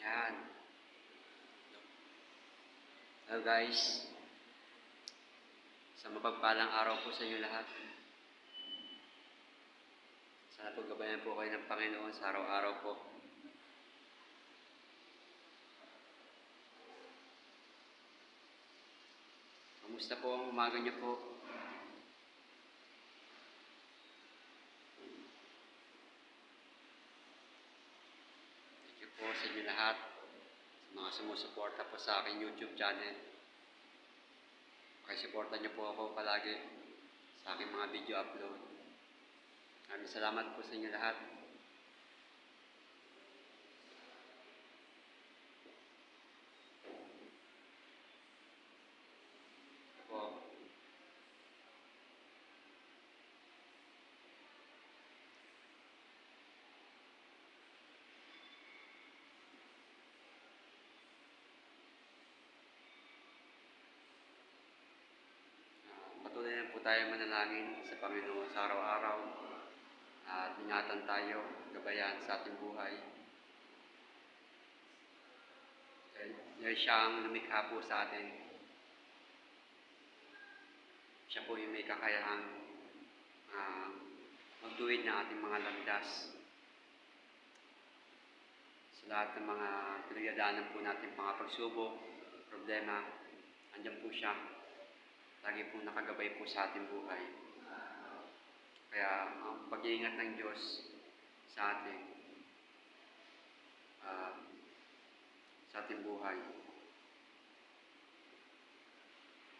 Yan. Hello guys. Sa mapagpalang araw po sa inyo lahat. Sana po gabayan po kayo ng Panginoon sa araw-araw po. Kamusta po ang umaga niyo po? Thank you po sa inyo lahat. Sa mga sumusuporta po sa aking YouTube channel. Pakisuporta niyo po ako palagi sa aking mga video upload. Maraming salamat po sa inyo lahat. Po. Patuloy na po tayo manalangin sa Panginoon sa araw-araw at ingatan tayo, gabayan sa ating buhay. Dahil siya ang lumikha po sa atin. Siya po yung may kakayahang magtuwid ng ating mga landas. Sa lahat ng mga pinagdadaanan po natin, mga pagsubok, problema, andyan po siya. Lagi po nakagabay po sa ating buhay. Kaya ang pag-iingat ng Diyos sa atin, sa ating buhay,